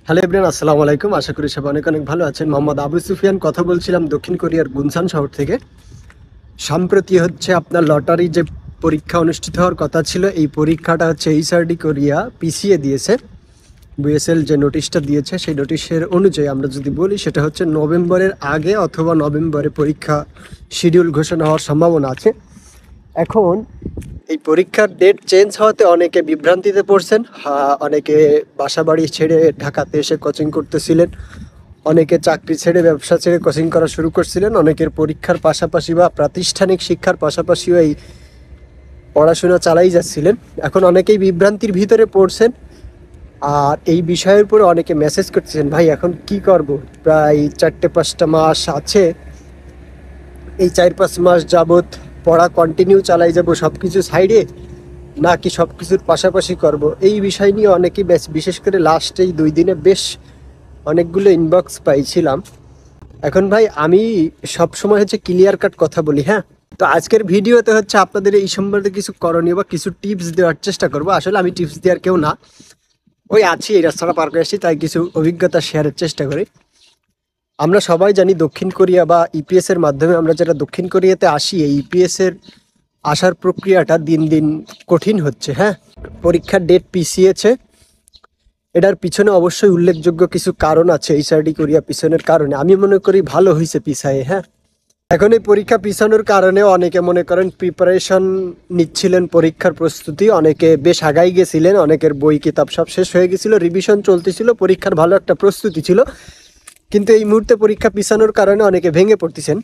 Hello everyone, আসসালামু আলাইকুম। আশা করি সবাই অনেক অনেক ভালো আছেন। মোহাম্মদ আবু সুফিয়ান কথা বলছিলাম দক্ষিণ কোরিয়ার গুনসান শহর থেকে। সম্প্রতি হচ্ছে আপনার লটারি যে পরীক্ষা অনুষ্ঠিত হওয়ার কথা ছিল, এই পরীক্ষাটা হচ্ছে এইচআরডি কোরিয়া পিছিয়ে দিয়েছে। বিএসএল যে নোটিশটা দিয়েছে সেই নোটিশের অনুযায়ী আমরা যদি বলি, সেটা হচ্ছে নভেম্বরের আগে অথবা নভেম্বরে পরীক্ষা শিডিউল ঘোষণা হওয়ার সম্ভাবনা আছে। এখন এই পরীক্ষার ডেট চেঞ্জ হওয়াতে অনেকে বিভ্রান্তিতে পড়ছেন। অনেকে বাসাবাড়ি ছেড়ে ঢাকাতে এসে কোচিং করতেছিলেন, অনেকে চাকরি ছেড়ে ব্যবসা ছেড়ে কোচিং করা শুরু করছিলেন, অনেকের পরীক্ষার পাশাপাশি বা প্রাতিষ্ঠানিক শিক্ষার পাশাপাশিও এই পড়াশোনা চালাই যাচ্ছিলেন। এখন অনেকেই বিভ্রান্তির ভিতরে পড়ছেন, আর এই বিষয়ের উপরে অনেকে মেসেজ করতেছেন, ভাই এখন কি করব, প্রায় 4-5টা মাস আছে, এই 4-5 মাস যাবৎ পড়া কন্টিনিউ চালাই যাব সব কিছু সাইডে, নাকি সব কিছুর পাশাপাশি করব। এই বিষয় নিয়ে অনেকেই বিশেষ করে লাস্ট এই 2 দিনে বেশ অনেকগুলো ইনবক্স পাইছিলাম। এখন ভাই আমি সব সময় হচ্ছে ক্লিয়ার কাট কথা বলি, হ্যাঁ। তো আজকের ভিডিওতে হচ্ছে আপনাদের এই সম্বন্ধে কিছু করণীয় বা কিছু টিপস দেওয়ার চেষ্টা করব। আসলে আমি টিপস দেওয়ার কেউ না, ওই আছি, এই রাস্তাটা পার করে আসছি, তাই কিছু অভিজ্ঞতা শেয়ারের চেষ্টা করি। আমরা সবাই জানি দক্ষিণ কোরিয়া বা ইপিএস এর মাধ্যমে আমরা যারা দক্ষিণ কোরিয়াতে আসি, এই ইপিএস এর আসার প্রক্রিয়াটা দিন দিন কঠিন হচ্ছে, হ্যাঁ। পরীক্ষার ডেট পিছিয়েছে, এটার পিছনে অবশ্যই উল্লেখযোগ্য কিছু কারণ আছে। এইচআরডি কোরিয়া পিছনের কারণে আমি মনে করি ভালো হয়েছে পিছায়ে, হ্যাঁ। এখন এই পরীক্ষা পিছানোর কারণে অনেকে মনে করেন প্রিপারেশন নিচ্ছিলেন, পরীক্ষার প্রস্তুতি, অনেকে বেশ আগাই গেছিলেন, অনেকের বই কিতাব সব শেষ হয়ে গেছিল, রিভিশন চলতেছিল, পরীক্ষার ভালো একটা প্রস্তুতি ছিল। কিন্তু এই মুহূর্তে পরীক্ষা পিছানোর কারণে অনেকে ভেঙে পড়তেছেন।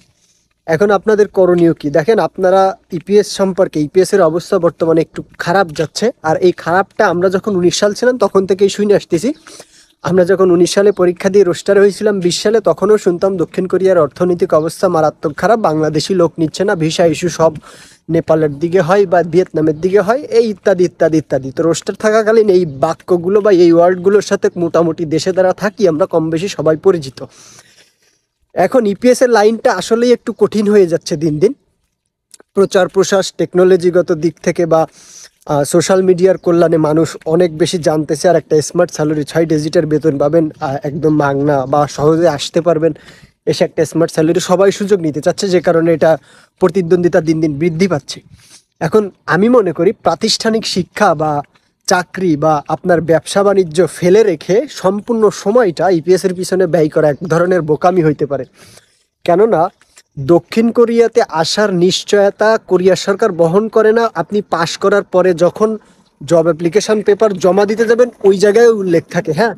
এখন আপনাদের করণীয় কি? দেখেন, আপনারা ইপিএস সম্পর্কে, ইপিএস এর অবস্থা বর্তমানে একটু খারাপ যাচ্ছে, আর এই খারাপটা আমরা যখন 19 সাল ছিলাম তখন থেকেই শুনে আসতেছি। আমরা যখন 19 সালে পরীক্ষা দিয়ে রোস্টার হয়েছিলাম 20 সালে, তখনও শুনতাম দক্ষিণ কোরিয়ার অর্থনৈতিক অবস্থা মারাত্মক খারাপ, বাংলাদেশি লোক নিচ্ছে না, ভিসা ইস্যু সব নেপালের দিকে হয় বা ভিয়েতনামের দিকে হয়, এই ইত্যাদি ইত্যাদি ইত্যাদি। তো রোস্টার থাকাকালীন এই বাক্যগুলো বা এই ওয়ার্ডগুলোর সাথে মোটামুটি দেশে দ্বারা থাকি আমরা কম বেশি সবাই পরিচিত। এখন ইপিএস এর লাইনটা আসলেই একটু কঠিন হয়ে যাচ্ছে দিন দিন। প্রচার প্রসার টেকনোলজিগত দিক থেকে বা সোশ্যাল মিডিয়ার কল্যাণে মানুষ অনেক বেশি জানতেছে, আর একটা স্মার্ট স্যালারি 6 ডিজিটের বেতন পাবেন, একদম মাগনা বা সহজে আসতে পারবেন, এসে একটা স্মার্ট স্যালারি সবাই সুযোগ নিতে চাচ্ছে, যে কারণে এটা প্রতিদ্বন্দ্বিতা দিন দিন বৃদ্ধি পাচ্ছে। এখন আমি মনে করি প্রাতিষ্ঠানিক শিক্ষা বা চাকরি বা আপনার ব্যবসা বাণিজ্য ফেলে রেখে সম্পূর্ণ সময়টা ইপিএস এর পিছনে ব্যয় করা এক ধরনের বোকামি হইতে পারে। কেননা দক্ষিণ কোরিয়াতে আসার নিশ্চয়তা কোরিয়া সরকার বহন করে না। আপনি পাশ করার পরে যখন জব অ্যাপ্লিকেশন পেপার জমা দিতে যাবেন, ওই জায়গায় উল্লেখ থাকে, হ্যাঁ,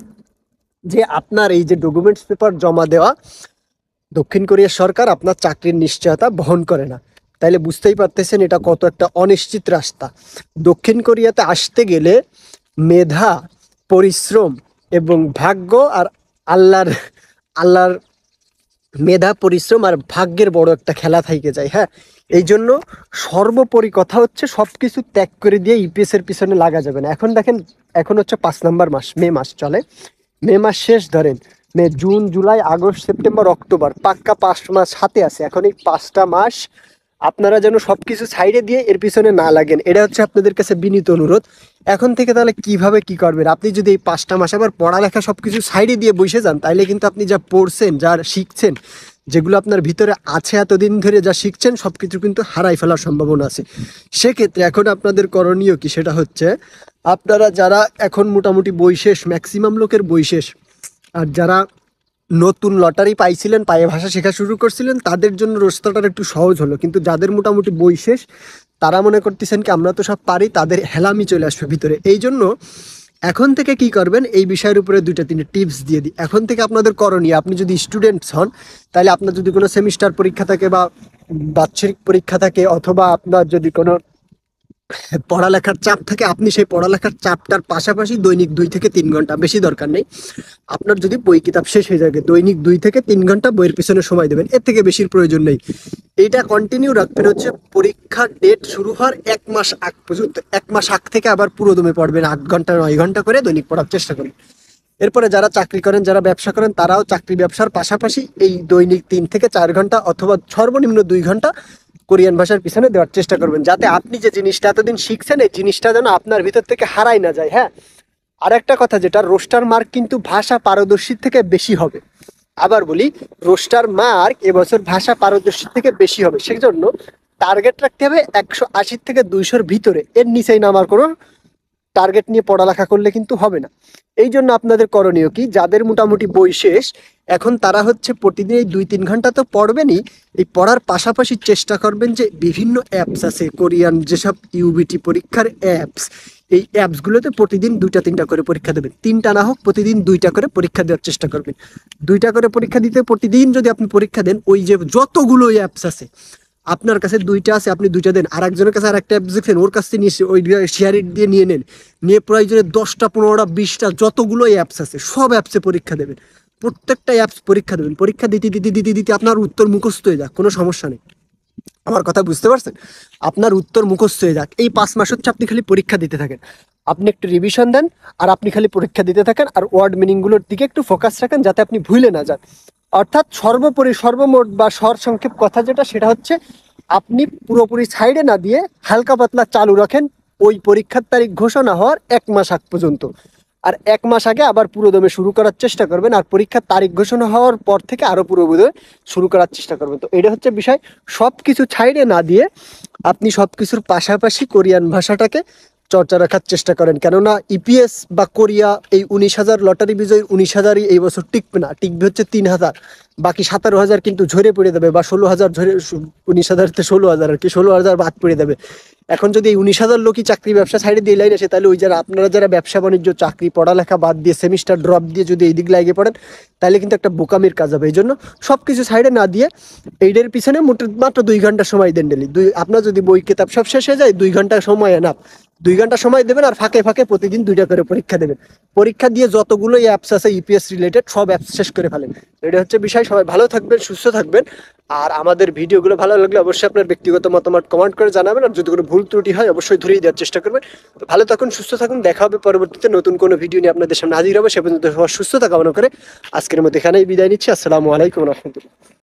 যে আপনার এই যে ডকুমেন্টস পেপার জমা দেওয়া, দক্ষিণ কোরিয়া সরকার আপনার চাকরির নিশ্চয়তা বহন করে না। তাইলে বুঝতেই পারতেছেন এটা কত একটা অনিশ্চিত রাস্তা। দক্ষিণ কোরিয়াতে আসতে গেলে মেধা, পরিশ্রম এবং ভাগ্য আর আল্লাহর আল্লাহর মেধা, পরিশ্রম আর ভাগ্যের বড় একটা খেলা থেকে যায়, হ্যাঁ। এই জন্য সর্বোপরি কথা হচ্ছে সব কিছু ত্যাগ করে দিয়ে ইপিএস এর পিছনে লাগা যাবে না। এখন দেখেন, এখন হচ্ছে 5 নম্বর মাস, মে মাস চলে, মে মাস শেষ ধরেন, May, June, July, August, September, October, পাক্কা 5 মাস হাতে আছে। এখন এই 5টা মাস আপনারা যেন সব কিছু সাইডে দিয়ে এর পিছনে না লাগেন, এটা হচ্ছে আপনাদের কাছে বিনীত অনুরোধ। এখন থেকে তাহলে কিভাবে কি করবেন? আপনি যদি এই 5টা মাস আবার পড়ালেখা সব কিছু সাইডে দিয়ে বসে যান, তাইলে কিন্তু আপনি যা পড়ছেন, যা শিখছেন, যেগুলো আপনার ভিতরে আছে এতদিন ধরে যা শিখছেন, সব কিছু কিন্তু হারাই ফেলার সম্ভাবনা আছে। সেক্ষেত্রে এখন আপনাদের করণীয় কি? সেটা হচ্ছে আপনারা যারা এখন মোটামুটি বই শেষ, ম্যাক্সিমাম লোকের বই শেষ, আর যারা নতুন লটারি পাইছিলেন, পায়ে ভাষা শেখা শুরু করছিলেন, তাদের জন্য রাস্তাটা একটু সহজ হলো। কিন্তু যাদের মোটামুটি বই শেষ, তারা মনে করতেছেন কি আমরা তো সব পারি, তাদের হেলামি চলে আসবে ভিতরে। এই জন্য এখন থেকে কি করবেন, এই বিষয়ের উপরে 2-3 টিপস দিয়ে দিই। এখন থেকে আপনাদের করণীয়, আপনি যদি স্টুডেন্টস হন, তাহলে আপনার যদি কোনো সেমিস্টার পরীক্ষা থাকে বা বাৎসরিক পরীক্ষা থাকে, অথবা আপনার যদি কোনো পড়ালেখার চাপ থাকে, আপনি সেই পড়ালেখার চাপটার পাশাপাশি দৈনিক 2 থেকে 3 ঘন্টা, বেশি দরকার নেই, আপনার যদি বই কিতাব শেষ হয়ে যায়, দৈনিক 2 থেকে 3 ঘন্টা বইয়ের পিছনে সময় দেবেন, এর থেকে বেশির প্রয়োজন নেই। এইটা কন্টিনিউ রাখবেন হচ্ছে পরীক্ষার ডেট শুরু হওয়ার 1 মাস আগ পর্যন্ত। 1 মাস আগ থেকে আবার পুরো দমে পড়বেন, 8 ঘন্টা 9 ঘন্টা করে দৈনিক পড়ার চেষ্টা করুন। এরপরে যারা চাকরি করেন, যারা ব্যবসা করেন, তারাও চাকরি ব্যবসার পাশাপাশি এই দৈনিক 3 থেকে 4 ঘন্টা অথবা সর্বনিম্ন 2 ঘন্টা কোরিয়ান ভাষার পিছনে দেওয়ার চেষ্টা করবেন, যাতে আপনি যে জিনিসটা এতদিন শিখছেন, এই জিনিসটা যেন আপনার ভিতর থেকে হারাই না যায়, হ্যাঁ। আর একটা কথা, যেটা রোস্টার মার্ক কিন্তু ভাষা পারদর্শীর থেকে বেশি হবে। আবার বলি, রোস্টার মার্ক এবছর ভাষা পারদর্শীর থেকে বেশি হবে, সেই জন্য টার্গেট রাখতে হবে 180 থেকে 200-র ভিতরে, এর নিচেই নামার কোনো টার্গেট নিয়ে পড়ালেখা করলে কিন্তু হবে না। এই জন্য আপনাদের করণীয় কি, যাদের মোটামুটি বই শেষ এখন তারা হচ্ছে প্রতিদিন এই 2-3 ঘন্টা তো পড়বেনই, এই পড়ার পাশাপাশি চেষ্টা করবেন যে বিভিন্ন অ্যাপস আছে কোরিয়ান যেসব ইউবিটি পরীক্ষার অ্যাপস, এই অ্যাপসগুলোতে প্রতিদিন 2টা-3টা করে পরীক্ষা দেবেন, 3টা না হোক প্রতিদিন 2টা করে পরীক্ষা দেওয়ার চেষ্টা করবেন। 2টা করে পরীক্ষা দিতে প্রতিদিন যদি আপনি পরীক্ষা দেন, ওই যে যতগুলো অ্যাপস আছে আপনার কাছে 2টা আছে, আপনি 2টা দেন, আর একজনের কাছে আর একটা অ্যাপ দেখছেন ওর কাছ থেকে নিয়ে ওই শেয়ার ইট দিয়ে নিয়ে নেন, নিয়ে প্রয়োজনে 10টা 15টা 20টা যতগুলো অ্যাপস আছে সব অ্যাপসে পরীক্ষা দেবেন। প্রত্যেকটা অ্যাপস পরীক্ষা দেবেন, পরীক্ষা দিতে দিতে দিতে দিতে আপনার উত্তর মুখস্থ হয়ে যাক, কোনো সমস্যা নেই। আমার কথা বুঝতে পারছেন? আপনার উত্তর মুখস্থ হয়ে যাক, এই 5 মাস হচ্ছে আপনি খালি পরীক্ষা দিতে থাকেন, আপনি একটু রিভিশন দেন আর আপনি খালি পরীক্ষা দিতে থাকেন, আর ওয়ার্ড মিনিংগুলোর দিকে একটু ফোকাস রাখেন যাতে আপনি ভুলে না যান। অর্থাৎ সর্বোপরি সর্বমোট বা সংক্ষেপ কথা যেটা, সেটা হচ্ছে আপনি পুরোপুরি সাইডে না দিয়ে হালকা পাতলা চালু রাখেন ওই পরীক্ষার তারিখ ঘোষণা হওয়ার 1 মাস আগ পর্যন্ত, আর 1 মাস আগে আবার পুরোদমে শুরু করার চেষ্টা করবেন, আর পরীক্ষার তারিখ ঘোষণা হওয়ার পর থেকে আরো পুরোদমে শুরু করার চেষ্টা করবেন। তো এটা হচ্ছে বিষয়, সব কিছু ছাইড়ে না দিয়ে আপনি সব কিছুর পাশাপাশি কোরিয়ান ভাষাটাকে চর্চা রাখার চেষ্টা করেন, কেননা ইপিএস বা কোরিয়া এই 19,000 লটারি বিজয়ী 19,000ই এই বছর টিকবে না, টিকবে হচ্ছে 3,000, বাকি 17,000 কিন্তু ঝরে পড়ে দেবে, বা 16,000 ঝরে, 19,000-তে 16,000 আর কি, 16,000 বাদ পড়ে দেবে। এখন যদি এই 19,000 লোকই চাকরি ব্যবসা সাইডে দিয়ে লাইন আসে, তাহলে ওই যারা আপনারা যারা ব্যবসা বাণিজ্য চাকরি পড়ালেখা বাদ দিয়ে সেমিস্টার ড্রপ দিয়ে যদি এই দিক লাগিয়ে পড়েন, তাহলে কিন্তু একটা বোকামির কাজ হবে। এই জন্য সব কিছু সাইডে না দিয়ে এইটার পিছনে মাত্র 2 ঘন্টা সময় দেন ডেলি। আপনার যদি বই কিতাব সব শেষ হয়ে যায়, 2 ঘন্টা সময় এনাফ, 2 ঘন্টা সময় দেবেন, আর ফাঁকে ফাঁকে প্রতিদিন 2টা করে পরীক্ষা দেবেন। পরীক্ষা দিয়ে যতগুলো অ্যাপস আছে ইপিএস রিলেটেড সব অ্যাপস শেষ করে ফেলেন। এটা হচ্ছে বিষয়। সবাই ভালো থাকবেন, সুস্থ থাকবেন, আর আমাদের ভিডিওগুলো ভালো লাগলে অবশ্যই আপনার ব্যক্তিগত মতামত কমেন্ট করে জানাবেন, আর যদি কোনো ভুল ত্রুটি হয় অবশ্যই ধরিয়ে দেওয়ার চেষ্টা করবেন। তো ভালো থাকুন, সুস্থ থাকুন, দেখা হবে পরবর্তীতে নতুন কোনো ভিডিও নিয়ে আপনাদের সামনে হাজির হবে। সে পর্যন্ত সবার সুস্থতা কামনা করে আজকের মতো এখানেই বিদায় নিচ্ছি। আসসালামু আলাইকুম রহমতুল্লাহ।